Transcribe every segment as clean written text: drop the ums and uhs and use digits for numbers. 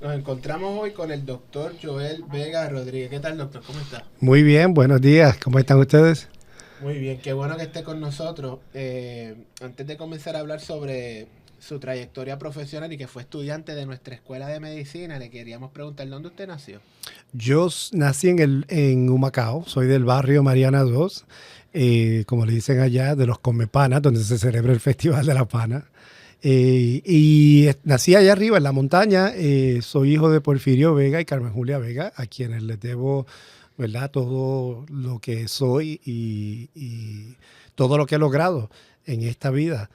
Nos encontramos hoy con el doctor Joel Vega Rodríguez. ¿Qué tal, doctor? ¿Cómo está? Muy bien, buenos días. ¿Cómo están ustedes? Muy bien, qué bueno que esté con nosotros. Antes de comenzar a hablar sobre su trayectoria profesional y que fue estudiante de nuestra escuela de medicina, le queríamos preguntar dónde usted nació. Nací en Humacao, soy del barrio Mariana 2, como le dicen allá, de los Comepanas, donde se celebra el Festival de la Pana. Nací allá arriba, en la montaña. Soy hijo de Porfirio Vega y Carmen Julia Vega, a quienes les debo, ¿verdad?, todo lo que soy y todo lo que he logrado en esta vida.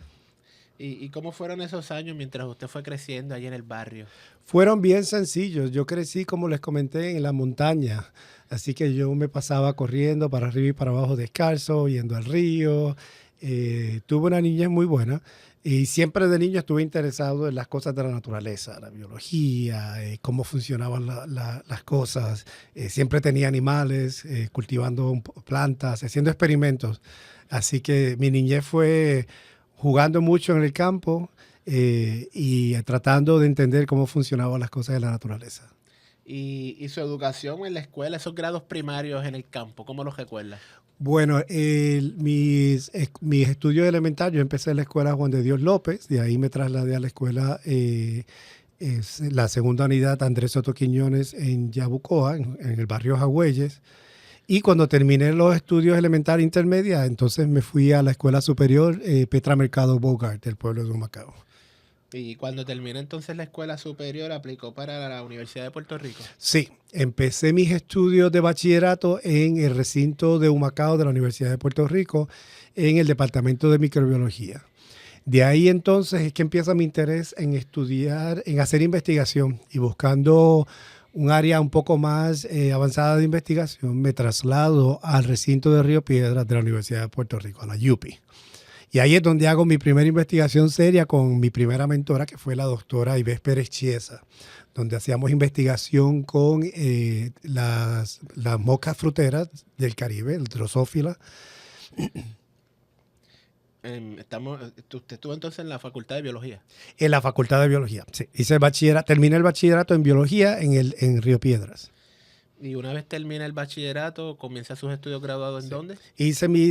¿Y cómo fueron esos años mientras usted fue creciendo allí en el barrio? Fueron bien sencillos. Yo crecí, como les comenté, en la montaña. Así que yo me pasaba corriendo para arriba y para abajo descalzo, yendo al río. Tuve una niñez muy buena y siempre de niño estuve interesado en las cosas de la naturaleza, la biología, cómo funcionaban las cosas. Siempre tenía animales, cultivando plantas, haciendo experimentos. Así que mi niñez fue jugando mucho en el campo y tratando de entender cómo funcionaban las cosas de la naturaleza. Y su educación en la escuela, esos grados primarios en el campo, ¿cómo los recuerda? Bueno, mis estudios elementarios, yo empecé en la escuela Juan de Dios López, de ahí me trasladé a la escuela, la segunda unidad Andrés Soto Quiñones en Yabucoa, en el barrio Jagüeyes. Y cuando terminé los estudios elementarios intermedia, entonces me fui a la escuela superior Petra Mercado Bogart, del pueblo de Humacao. Y cuando terminó entonces la escuela superior, aplicó para la Universidad de Puerto Rico. Sí, empecé mis estudios de bachillerato en el recinto de Humacao de la Universidad de Puerto Rico, en el departamento de microbiología. De ahí entonces es que empieza mi interés en estudiar, en hacer investigación y buscando un área un poco más avanzada de investigación, me traslado al recinto de Río Piedras de la Universidad de Puerto Rico, a la UPI. Y ahí es donde hago mi primera investigación seria con mi primera mentora, que fue la doctora Ives Pérez Chiesa, donde hacíamos investigación con las moscas fruteras del Caribe, el Drosophila. Usted estuvo entonces en la Facultad de Biología. En la Facultad de Biología. Sí, terminé el bachillerato en biología en Río Piedras. Y una vez termina el bachillerato, comienza sus estudios graduados ¿en Sí. dónde?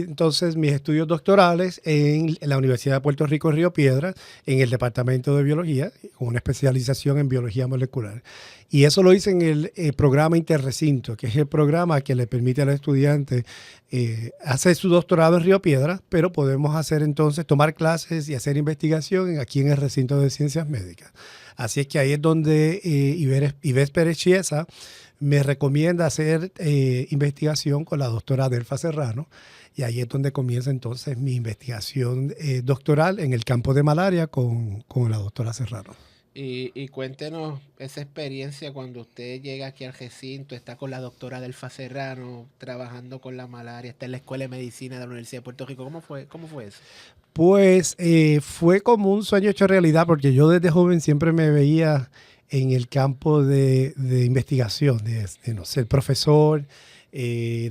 Entonces mis estudios doctorales en la Universidad de Puerto Rico, Río Piedras, en el Departamento de Biología, con una especialización en biología molecular. Y eso lo hice en el programa Interrecinto, que es el programa que le permite al estudiante hacer su doctorado en Río Piedras, pero podemos hacer entonces, tomar clases y hacer investigación aquí en el recinto de ciencias médicas. Así es que ahí es donde Ives Pérez Chiesa me recomienda hacer investigación con la doctora Delfa Serrano, y ahí es donde comienza entonces mi investigación doctoral en el campo de malaria con la doctora Serrano. Y cuéntenos esa experiencia cuando usted llega aquí al recinto, está con la doctora Delfa Serrano, trabajando con la malaria, está en la Escuela de Medicina de la Universidad de Puerto Rico. ¿Cómo fue eso? Pues fue como un sueño hecho realidad, porque yo desde joven siempre me veía en el campo de investigación, de no, ser profesor,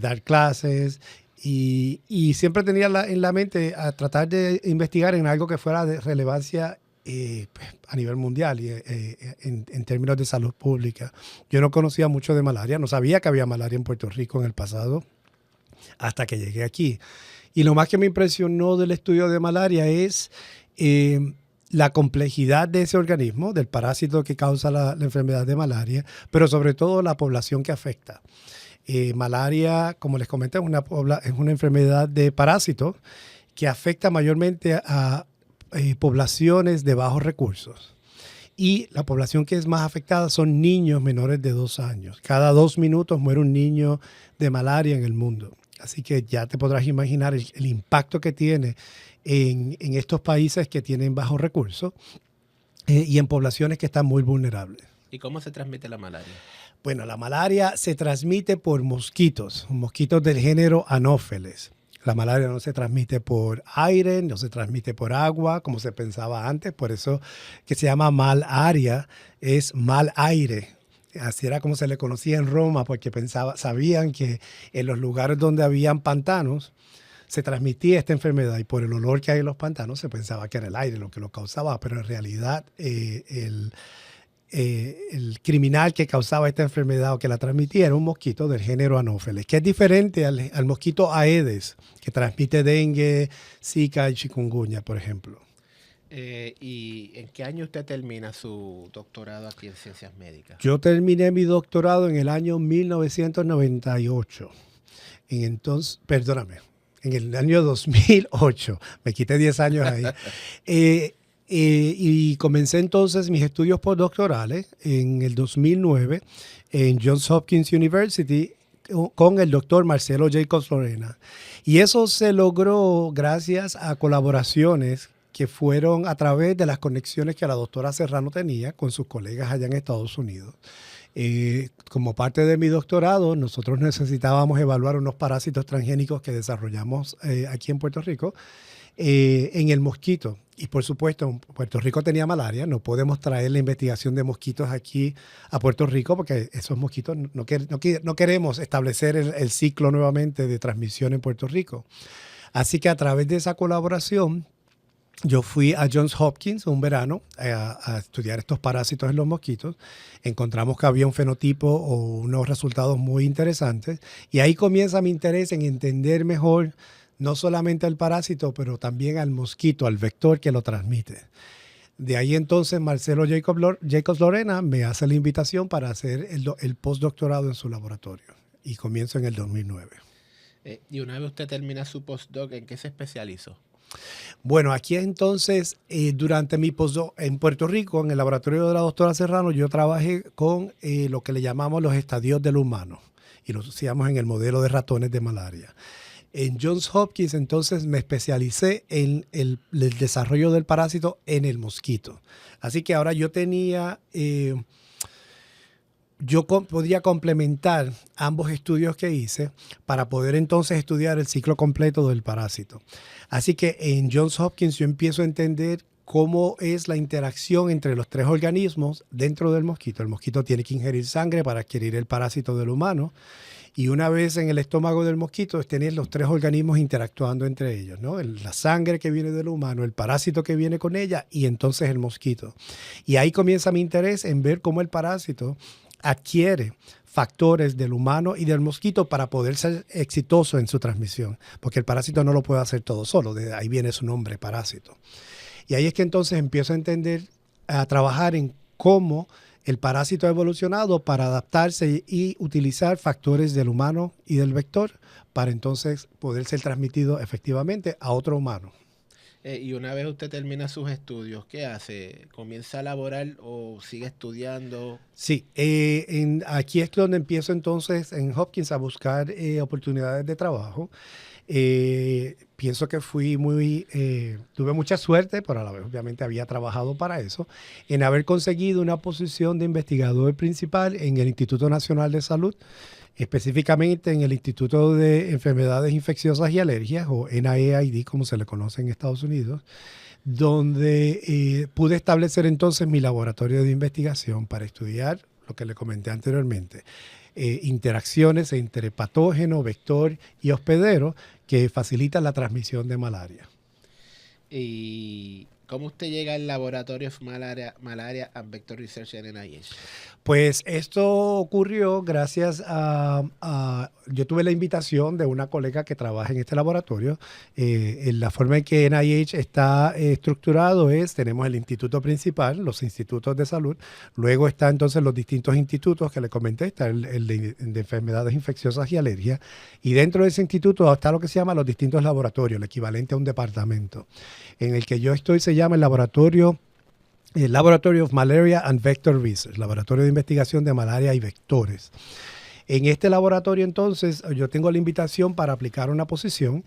dar clases, y siempre tenía en la mente a tratar de investigar en algo que fuera de relevancia a nivel mundial y en términos de salud pública. Yo no conocía mucho de malaria, no sabía que había malaria en Puerto Rico en el pasado, hasta que llegué aquí. Y lo más que me impresionó del estudio de malaria es la complejidad de ese organismo, del parásito que causa la enfermedad de malaria, pero sobre todo la población que afecta. Malaria, como les comenté, es una enfermedad de parásitos que afecta mayormente a poblaciones de bajos recursos. Y la población que es más afectada son niños menores de 2 años. Cada 2 minutos muere un niño de malaria en el mundo. Así que ya te podrás imaginar el impacto que tiene en estos países que tienen bajos recursos y en poblaciones que están muy vulnerables. ¿Y cómo se transmite la malaria? Bueno, la malaria se transmite por mosquitos del género Anopheles. La malaria no se transmite por aire, no se transmite por agua, como se pensaba antes, por eso que se llama malaria, es mal aire. Así era como se le conocía en Roma, porque sabían que en los lugares donde habían pantanos se transmitía esta enfermedad, y por el olor que hay en los pantanos se pensaba que era el aire lo que lo causaba, pero en realidad el criminal que causaba esta enfermedad o que la transmitía era un mosquito del género Anopheles, que es diferente al mosquito Aedes, que transmite dengue, zika y chikungunya, por ejemplo. ¿Y en qué año usted termina su doctorado aquí en Ciencias Médicas? Yo terminé mi doctorado en el año 1998. En el año 2008. Me quité 10 años ahí. Y comencé entonces mis estudios postdoctorales en el 2009 en Johns Hopkins University con el doctor Marcelo Jacobs Lorena. Y eso se logró gracias a colaboraciones que fueron a través de las conexiones que la doctora Serrano tenía con sus colegas allá en Estados Unidos. Como parte de mi doctorado, nosotros necesitábamos evaluar unos parásitos transgénicos que desarrollamos aquí en Puerto Rico en el mosquito. Y por supuesto, Puerto Rico tenía malaria, no podemos traer la investigación de mosquitos aquí a Puerto Rico porque esos mosquitos no queremos establecer el ciclo nuevamente de transmisión en Puerto Rico. Así que a través de esa colaboración, yo fui a Johns Hopkins un verano a estudiar estos parásitos en los mosquitos. Encontramos que había un fenotipo o unos resultados muy interesantes. Y ahí comienza mi interés en entender mejor no solamente al parásito, pero también al mosquito, al vector que lo transmite. De ahí entonces Marcelo Jacobs Lorena me hace la invitación para hacer el postdoctorado en su laboratorio. Y comienzo en el 2009. Y una vez usted termina su postdoc, ¿en qué se especializó? Bueno, aquí entonces, durante mi postdoc en Puerto Rico, en el laboratorio de la doctora Serrano, yo trabajé con lo que le llamamos los estadios del humano y lo hacíamos en el modelo de ratones de malaria. En Johns Hopkins, entonces, me especialicé en el desarrollo del parásito en el mosquito. Así que ahora yo tenía... podía complementar ambos estudios que hice para poder entonces estudiar el ciclo completo del parásito. Así que en Johns Hopkins yo empiezo a entender cómo es la interacción entre los tres organismos dentro del mosquito. El mosquito tiene que ingerir sangre para adquirir el parásito del humano. Y una vez en el estómago del mosquito, tener los tres organismos interactuando entre ellos, ¿no? La sangre que viene del humano, el parásito que viene con ella y entonces el mosquito. Y ahí comienza mi interés en ver cómo el parásito adquiere factores del humano y del mosquito para poder ser exitoso en su transmisión, porque el parásito no lo puede hacer todo solo, de ahí viene su nombre, parásito. Y ahí es que entonces empiezo a entender, a trabajar en cómo el parásito ha evolucionado para adaptarse y utilizar factores del humano y del vector para entonces poder ser transmitido efectivamente a otro humano. Y una vez usted termina sus estudios, ¿qué hace? ¿Comienza a laborar o sigue estudiando? Sí, aquí es donde empiezo entonces en Hopkins a buscar oportunidades de trabajo. Pienso que tuve mucha suerte, pero a la vez obviamente había trabajado para eso, en haber conseguido una posición de investigador principal en el Instituto Nacional de Salud, específicamente en el Instituto de Enfermedades Infecciosas y Alergias, o NIAID, como se le conoce en Estados Unidos, donde pude establecer entonces mi laboratorio de investigación para estudiar lo que le comenté anteriormente, interacciones entre patógeno, vector y hospedero que facilitan la transmisión de malaria. ¿Y cómo usted llega al Laboratorio of Malaria and Vector Research en NIH? Pues esto ocurrió gracias yo tuve la invitación de una colega que trabaja en este laboratorio. En la forma en que NIH está estructurado tenemos el instituto principal, los institutos de salud, luego están entonces los distintos institutos que le comenté, está el de enfermedades infecciosas y alergias, y dentro de ese instituto está lo que se llama los distintos laboratorios, el equivalente a un departamento. En el que yo estoy se llama el Laboratory of Malaria and Vector Research, Laboratorio de Investigación de Malaria y Vectores. En este laboratorio, entonces, yo tengo la invitación para aplicar una posición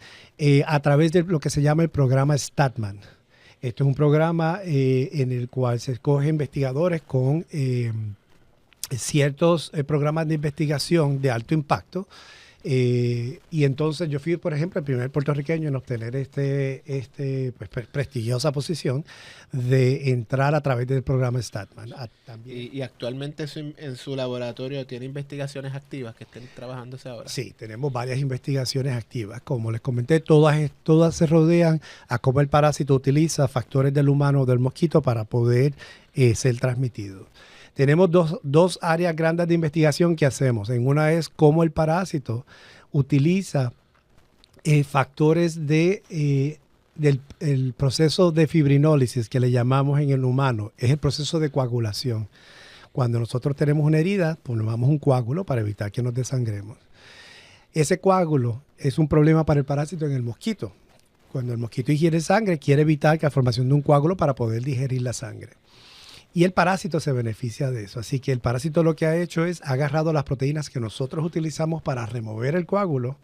a través de lo que se llama el programa Statman. Esto es un programa en el cual se escoge investigadores con ciertos programas de investigación de alto impacto. Y entonces yo fui, por ejemplo, el primer puertorriqueño en obtener prestigiosa posición de entrar a través del programa Statman. ¿Y actualmente en su laboratorio tiene investigaciones activas que estén trabajándose ahora? Sí, tenemos varias investigaciones activas. Como les comenté, todas se rodean a cómo el parásito utiliza factores del humano o del mosquito para poder ser transmitido. Tenemos dos áreas grandes de investigación que hacemos. En una es cómo el parásito utiliza factores del el proceso de fibrinólisis que le llamamos en el humano. Es el proceso de coagulación. Cuando nosotros tenemos una herida, ponemos un coágulo para evitar que nos desangremos. Ese coágulo es un problema para el parásito en el mosquito. Cuando el mosquito ingiere sangre, quiere evitar la formación de un coágulo para poder digerir la sangre. Y el parásito se beneficia de eso. Así que el parásito lo que ha hecho es ha agarrado las proteínas que nosotros utilizamos para remover el coágulo.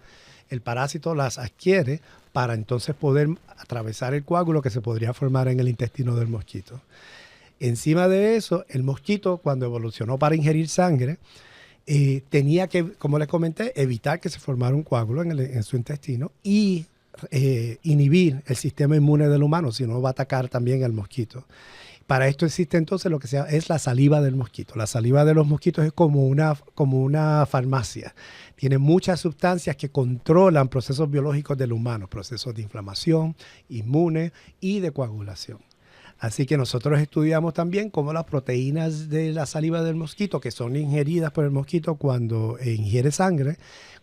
El parásito las adquiere para entonces poder atravesar el coágulo que se podría formar en el intestino del mosquito. Encima de eso, el mosquito, cuando evolucionó para ingerir sangre, tenía que, como les comenté, evitar que se formara un coágulo en su intestino y inhibir el sistema inmune del humano, si no va a atacar también al mosquito. Para esto existe entonces lo que es la saliva del mosquito. La saliva de los mosquitos es como una farmacia. Tiene muchas sustancias que controlan procesos biológicos del humano, procesos de inflamación, inmune y de coagulación. Así que nosotros estudiamos también cómo las proteínas de la saliva del mosquito, que son ingeridas por el mosquito cuando ingiere sangre,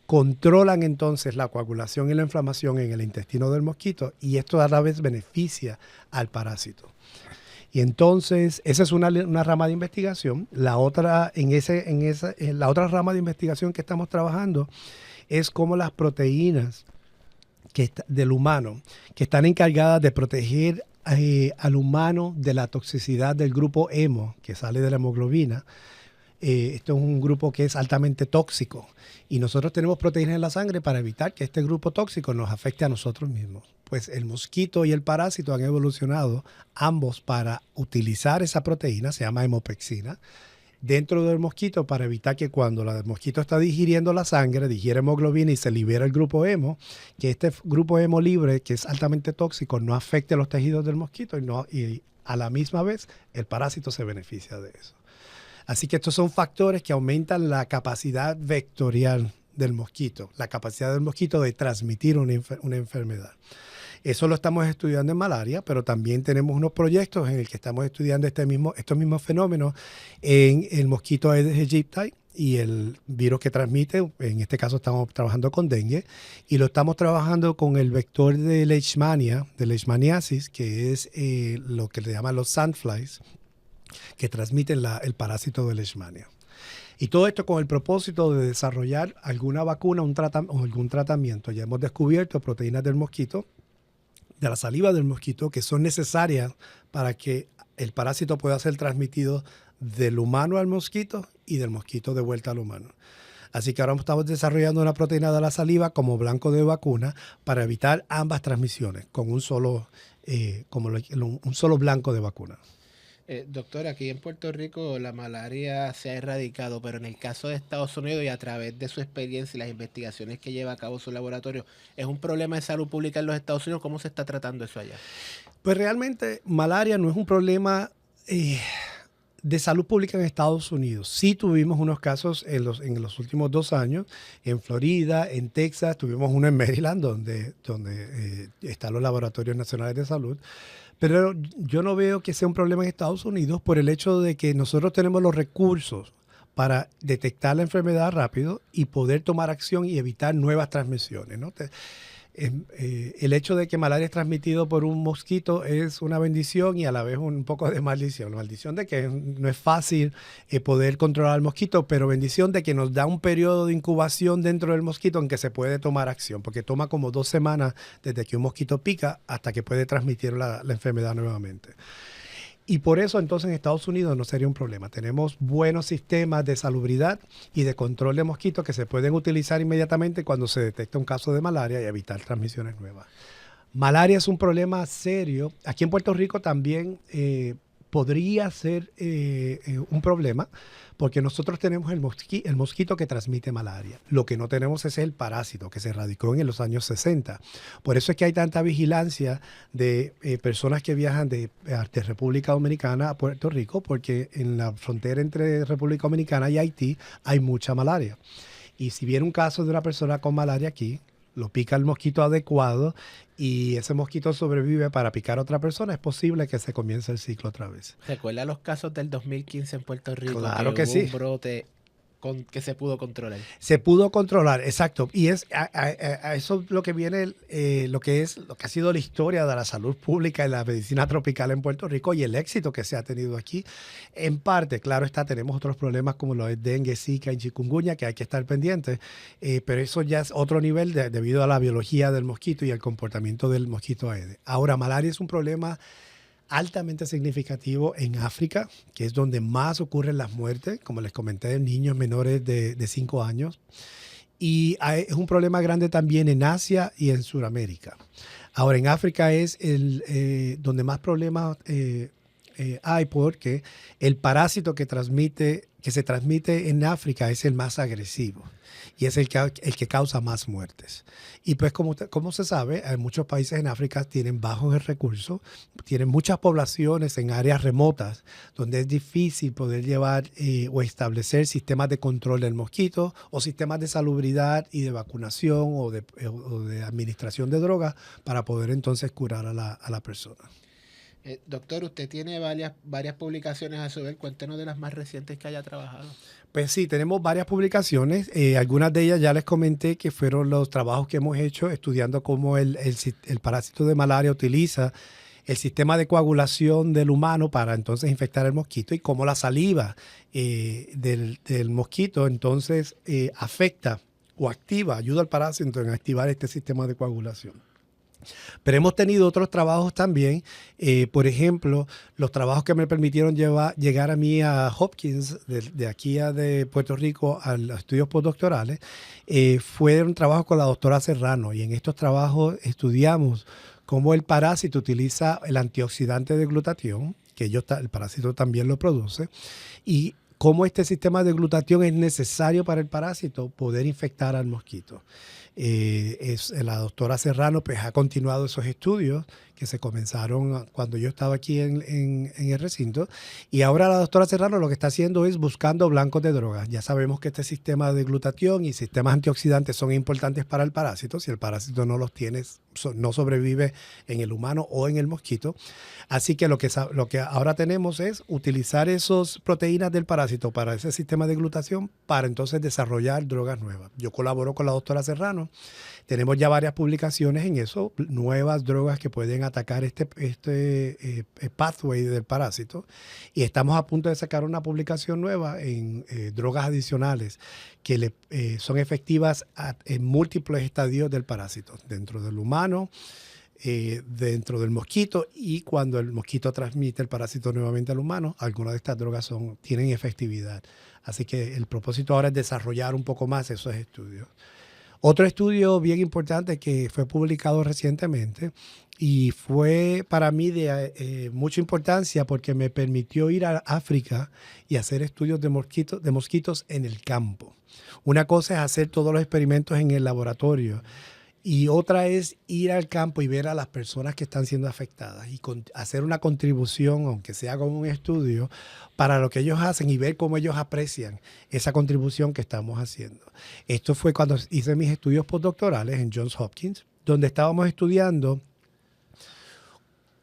controlan entonces la coagulación y la inflamación en el intestino del mosquito, y esto a la vez beneficia al parásito. Y entonces, esa es una rama de investigación. La otra, la otra rama de investigación que estamos trabajando es cómo las proteínas del humano, que están encargadas de proteger al humano de la toxicidad del grupo hemo, que sale de la hemoglobina. Esto es un grupo que es altamente tóxico. Y nosotros tenemos proteínas en la sangre para evitar que este grupo tóxico nos afecte a nosotros mismos. Pues el mosquito y el parásito han evolucionado ambos para utilizar esa proteína, se llama hemopexina, dentro del mosquito para evitar que cuando el mosquito está digiriendo la sangre, digiere hemoglobina y se libera el grupo hemo, que este grupo hemo libre, que es altamente tóxico, no afecte a los tejidos del mosquito y a la misma vez el parásito se beneficia de eso. Así que estos son factores que aumentan la capacidad vectorial del mosquito, la capacidad del mosquito de transmitir una enfermedad. Eso lo estamos estudiando en malaria, pero también tenemos unos proyectos en el que estamos estudiando estos mismos fenómenos en el mosquito Aedes aegypti y el virus que transmite. En este caso estamos trabajando con dengue y lo estamos trabajando con el vector de leishmania, de leishmaniasis, que es lo que le llaman los sandflies, que transmiten el parásito de leishmania. Y todo esto con el propósito de desarrollar alguna vacuna o algún tratamiento. Ya hemos descubierto proteínas del mosquito, de la saliva del mosquito, que son necesarias para que el parásito pueda ser transmitido del humano al mosquito y del mosquito de vuelta al humano. Así que ahora estamos desarrollando una proteína de la saliva como blanco de vacuna para evitar ambas transmisiones con un solo blanco de vacuna. Doctor, aquí en Puerto Rico la malaria se ha erradicado, pero en el caso de Estados Unidos y a través de su experiencia y las investigaciones que lleva a cabo su laboratorio, ¿es un problema de salud pública en los Estados Unidos? ¿Cómo se está tratando eso allá? Pues realmente malaria no es un problema de salud pública en Estados Unidos. Sí tuvimos unos casos en los últimos 2 años, en Florida, en Texas, tuvimos uno en Maryland, donde están los laboratorios nacionales de salud. Pero yo no veo que sea un problema en Estados Unidos por el hecho de que nosotros tenemos los recursos para detectar la enfermedad rápido y poder tomar acción y evitar nuevas transmisiones, ¿no? El hecho de que malaria es transmitido por un mosquito es una bendición y a la vez un poco de maldición. La maldición de que no es fácil poder controlar al mosquito, pero bendición de que nos da un periodo de incubación dentro del mosquito en que se puede tomar acción, porque toma como 2 semanas desde que un mosquito pica hasta que puede transmitir la enfermedad nuevamente. Y por eso entonces en Estados Unidos no sería un problema. Tenemos buenos sistemas de salubridad y de control de mosquitos que se pueden utilizar inmediatamente cuando se detecta un caso de malaria y evitar transmisiones nuevas. Malaria es un problema serio. Aquí en Puerto Rico también podría ser un problema porque nosotros tenemos el mosquito que transmite malaria. Lo que no tenemos es el parásito que se erradicó en los años 60. Por eso es que hay tanta vigilancia de personas que viajan de República Dominicana a Puerto Rico, porque en la frontera entre República Dominicana y Haití hay mucha malaria. Y si viene un caso de una persona con malaria aquí, lo pica el mosquito adecuado y ese mosquito sobrevive para picar a otra persona, es posible que se comience el ciclo otra vez. ¿Recuerda los casos del 2015 en Puerto Rico? Claro que hubo sí. un brote que se pudo controlar. Se pudo controlar, exacto. Y es a eso lo que viene, lo que ha sido la historia de la salud pública y la medicina tropical en Puerto Rico y el éxito que se ha tenido aquí. En parte, claro está, tenemos otros problemas como lo es dengue, zika y chikungunya que hay que estar pendientes, pero eso ya es otro nivel debido a la biología del mosquito y el comportamiento del mosquito Aedes. Ahora, malaria es un problema altamente significativo en África, que es donde más ocurren las muertes, como les comenté, en niños menores de 5 años. Y es un problema grande también en Asia y en Sudamérica. Ahora, en África es donde más problemas hay porque el parásito que se transmite en África es el más agresivo y es el que causa más muertes. Y pues como se sabe, muchos países en África tienen bajos recursos, tienen muchas poblaciones en áreas remotas donde es difícil poder llevar o establecer sistemas de control del mosquito o sistemas de salubridad y de vacunación o de administración de drogas para poder entonces curar a la persona. Doctor, usted tiene varias publicaciones a su vez. Cuéntenos de las más recientes que haya trabajado. Pues sí, tenemos varias publicaciones. Algunas de ellas ya les comenté que fueron los trabajos que hemos hecho estudiando cómo el parásito de malaria utiliza el sistema de coagulación del humano para entonces infectar el mosquito y cómo la saliva del mosquito entonces afecta o ayuda al parásito en activar este sistema de coagulación. Pero hemos tenido otros trabajos también, por ejemplo, los trabajos que me permitieron llegar a mí a Hopkins, de aquí de Puerto Rico a los estudios postdoctorales, fueron trabajos con la doctora Serrano y en estos trabajos estudiamos cómo el parásito utiliza el antioxidante de glutatión, que el parásito también lo produce, y cómo este sistema de glutatión es necesario para el parásito poder infectar al mosquito. La doctora Serrano pues, ha continuado esos estudios que se comenzaron cuando yo estaba aquí en el recinto y ahora la doctora Serrano lo que está haciendo es buscando blancos de drogas. Ya sabemos que este sistema de glutatión y sistemas antioxidantes son importantes para el parásito. Si el parásito no los tiene, no sobrevive en el humano o en el mosquito. Así que lo que ahora tenemos es utilizar esas proteínas del parásito para ese sistema de glutatión para entonces desarrollar drogas nuevas. Yo colaboro con la doctora Serrano. Tenemos ya varias publicaciones en eso, nuevas drogas que pueden atacar este pathway del parásito. Y estamos a punto de sacar una publicación nueva en drogas adicionales que son efectivas en múltiples estadios del parásito, dentro del humano, dentro del mosquito y cuando el mosquito transmite el parásito nuevamente al humano, algunas de estas drogas tienen efectividad. Así que el propósito ahora es desarrollar un poco más esos estudios. Otro estudio bien importante que fue publicado recientemente y fue para mí de mucha importancia porque me permitió ir a África y hacer estudios de mosquitos en el campo. Una cosa es hacer todos los experimentos en el laboratorio y otra es ir al campo y ver a las personas que están siendo afectadas y hacer una contribución, aunque sea con un estudio, para lo que ellos hacen y ver cómo ellos aprecian esa contribución que estamos haciendo. Esto fue cuando hice mis estudios postdoctorales en Johns Hopkins, donde estábamos estudiando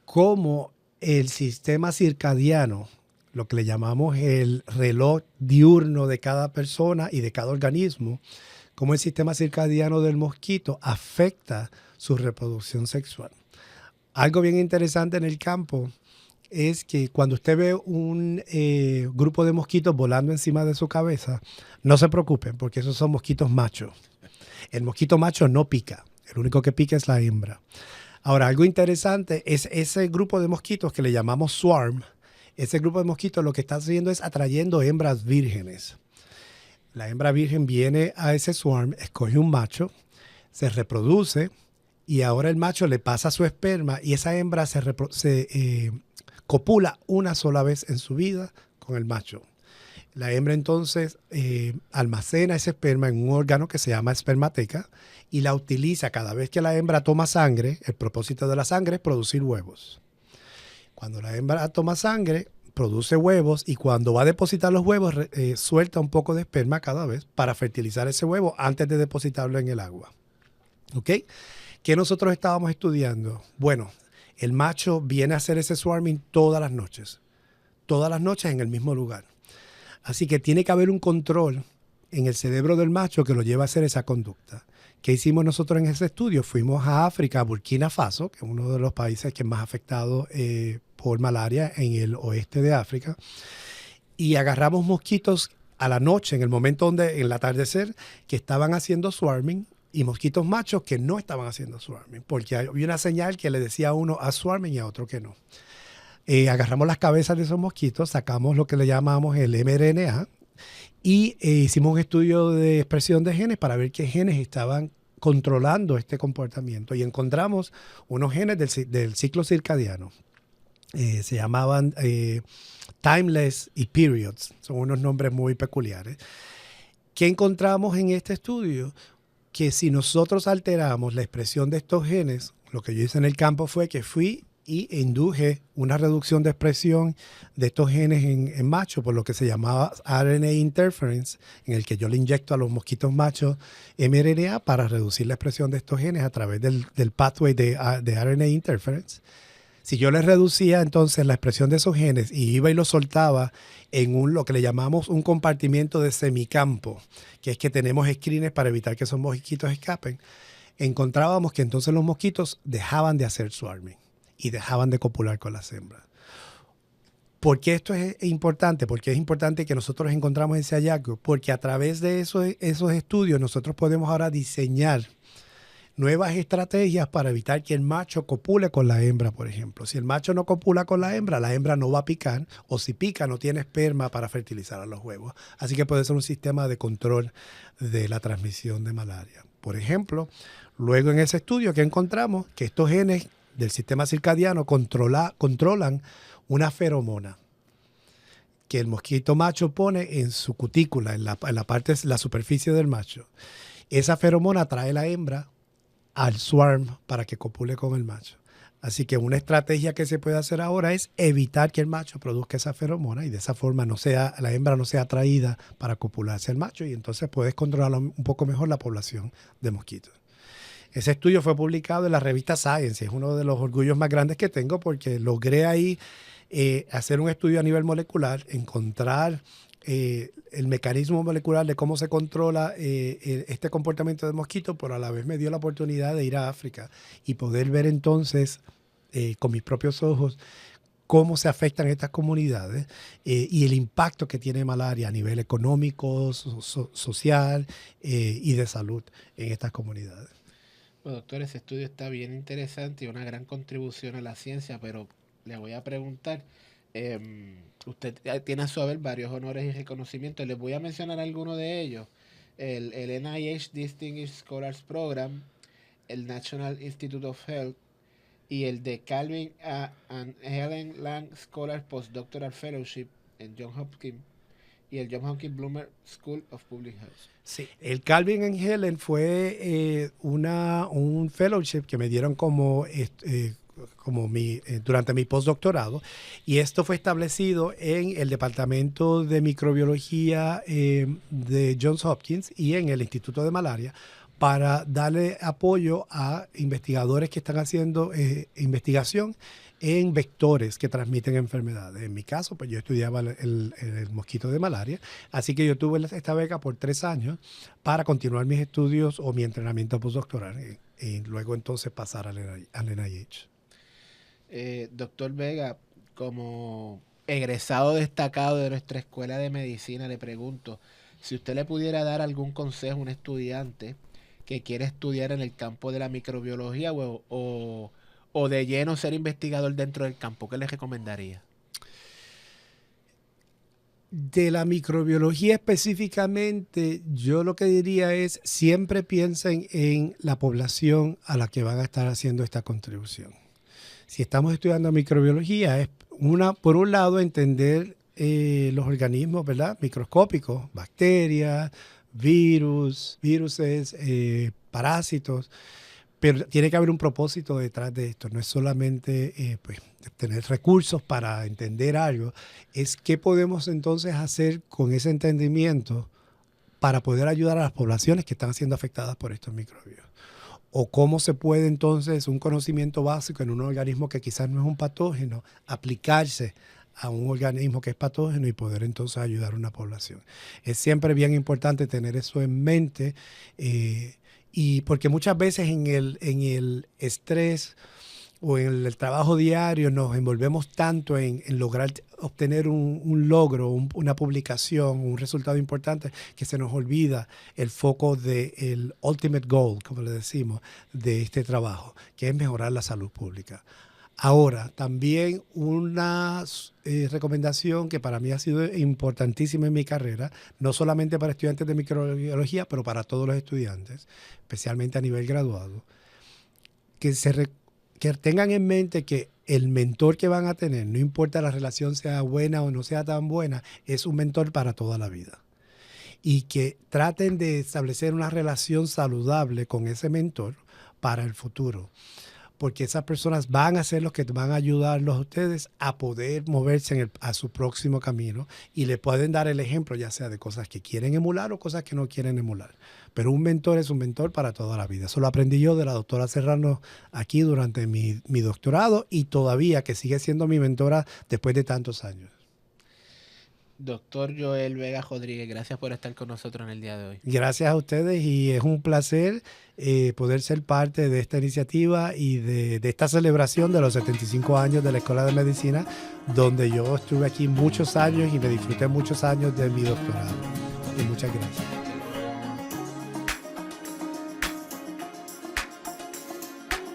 cómo el sistema circadiano, lo que le llamamos el reloj diurno de cada persona y de cada organismo, cómo el sistema circadiano del mosquito afecta su reproducción sexual. Algo bien interesante en el campo es que cuando usted ve un grupo de mosquitos volando encima de su cabeza, no se preocupen porque esos son mosquitos machos. El mosquito macho no pica, el único que pica es la hembra. Ahora, algo interesante es ese grupo de mosquitos que le llamamos swarm. Ese grupo de mosquitos lo que está haciendo es atrayendo hembras vírgenes. La hembra virgen viene a ese swarm, escoge un macho, se reproduce y ahora el macho le pasa su esperma y esa hembra se copula una sola vez en su vida con el macho. La hembra entonces almacena ese esperma en un órgano que se llama espermateca y la utiliza cada vez que la hembra toma sangre. El propósito de la sangre es producir huevos. Cuando la hembra toma sangre, produce huevos y cuando va a depositar los huevos suelta un poco de esperma cada vez para fertilizar ese huevo antes de depositarlo en el agua. ¿Ok? ¿Qué nosotros estábamos estudiando? Bueno, el macho viene a hacer ese swarming todas las noches en el mismo lugar. Así que tiene que haber un control en el cerebro del macho que lo lleva a hacer esa conducta. ¿Qué hicimos nosotros en ese estudio? Fuimos a África, a Burkina Faso, que es uno de los países que es más afectado por malaria en el oeste de África, y agarramos mosquitos a la noche, en el momento donde, en el atardecer, que estaban haciendo swarming, y mosquitos machos que no estaban haciendo swarming, porque había una señal que le decía a uno a swarming y a otro que no. Agarramos las cabezas de esos mosquitos, sacamos lo que le llamamos el mRNA y hicimos un estudio de expresión de genes para ver qué genes estaban controlando este comportamiento. Y encontramos unos genes del ciclo circadiano. Se llamaban Timeless y Periods. Son unos nombres muy peculiares. ¿Qué encontramos en este estudio? Que si nosotros alteramos la expresión de estos genes, lo que yo hice en el campo fue que fui y induje una reducción de expresión de estos genes en machos, por lo que se llamaba RNA interference, en el que yo le inyecto a los mosquitos machos mRNA para reducir la expresión de estos genes a través del pathway de RNA interference. Si yo les reducía entonces la expresión de esos genes y iba y los soltaba en lo que le llamamos un compartimiento de semicampo, que es que tenemos screeners para evitar que esos mosquitos escapen, encontrábamos que entonces los mosquitos dejaban de hacer swarming y dejaban de copular con las hembras. ¿Por qué esto es importante? Porque es importante que nosotros encontramos ese hallazgo, porque a través de esos estudios nosotros podemos ahora diseñar nuevas estrategias para evitar que el macho copule con la hembra, por ejemplo. Si el macho no copula con la hembra no va a picar, o si pica no tiene esperma para fertilizar a los huevos. Así que puede ser un sistema de control de la transmisión de malaria. Por ejemplo, luego en ese estudio que encontramos que estos genes del sistema circadiano controlan una feromona que el mosquito macho pone en su cutícula, en la parte, la superficie del macho. Esa feromona atrae a la hembra al swarm para que copule con el macho. Así que una estrategia que se puede hacer ahora es evitar que el macho produzca esa feromona y de esa forma la hembra no sea atraída para copularse al macho y entonces puedes controlar un poco mejor la población de mosquitos. Ese estudio fue publicado en la revista Science. Es uno de los orgullos más grandes que tengo porque logré ahí hacer un estudio a nivel molecular, encontrar el mecanismo molecular de cómo se controla este comportamiento de mosquitos, pero a la vez me dio la oportunidad de ir a África y poder ver entonces con mis propios ojos cómo se afectan estas comunidades y el impacto que tiene malaria a nivel económico, social y de salud en estas comunidades. Bueno, doctor, ese estudio está bien interesante y una gran contribución a la ciencia, pero le voy a preguntar, usted tiene a su haber varios honores y reconocimientos, les voy a mencionar algunos de ellos. El NIH Distinguished Scholars Program, el National Institute of Health y el de Calvin and Helen Lang Scholar Postdoctoral Fellowship en Johns Hopkins y el Johns Hopkins Bloomer School of Public Health. Sí, el Calvin and Helen fue un fellowship que me dieron durante mi postdoctorado y esto fue establecido en el Departamento de Microbiología de Johns Hopkins y en el Instituto de Malaria para darle apoyo a investigadores que están haciendo investigación en vectores que transmiten enfermedades. En mi caso, pues yo estudiaba el mosquito de malaria, así que yo tuve esta beca por 3 años para continuar mis estudios o mi entrenamiento postdoctoral y luego entonces pasar al NIH. Doctor Vega, como egresado destacado de nuestra escuela de medicina, le pregunto si usted le pudiera dar algún consejo a un estudiante que quiere estudiar en el campo de la microbiología o de lleno ser investigador dentro del campo, ¿qué le recomendaría? De la microbiología específicamente, yo lo que diría es siempre piensen en la población a la que van a estar haciendo esta contribución. Si estamos estudiando microbiología, es por un lado entender los organismos, ¿verdad? Microscópicos, bacterias, viruses, parásitos, pero tiene que haber un propósito detrás de esto. No es solamente tener recursos para entender algo, es qué podemos entonces hacer con ese entendimiento para poder ayudar a las poblaciones que están siendo afectadas por estos microbios. o cómo se puede entonces un conocimiento básico en un organismo que quizás no es un patógeno, aplicarse a un organismo que es patógeno y poder entonces ayudar a una población. Es siempre bien importante tener eso en mente, y porque muchas veces en el estrés o en el trabajo diario nos envolvemos tanto en lograr obtener un logro, una publicación, un resultado importante, que se nos olvida el foco del ultimate goal, como le decimos, de este trabajo, que es mejorar la salud pública. Ahora, también una recomendación que para mí ha sido importantísima en mi carrera, no solamente para estudiantes de microbiología, pero para todos los estudiantes, especialmente a nivel graduado, que tengan en mente que el mentor que van a tener, no importa la relación sea buena o no sea tan buena, es un mentor para toda la vida. Y que traten de establecer una relación saludable con ese mentor para el futuro. Porque esas personas van a ser los que van a ayudarlos a ustedes a poder moverse a su próximo camino, y le pueden dar el ejemplo, ya sea de cosas que quieren emular o cosas que no quieren emular. Pero un mentor es un mentor para toda la vida. Eso lo aprendí yo de la doctora Serrano aquí durante mi doctorado, y todavía que sigue siendo mi mentora después de tantos años. Doctor Joel Vega Rodríguez, gracias por estar con nosotros en el día de hoy. Gracias a ustedes, y es un placer poder ser parte de esta iniciativa y de esta celebración de los 75 años de la Escuela de Medicina, donde yo estuve aquí muchos años y me disfruté muchos años de mi doctorado. Y muchas gracias.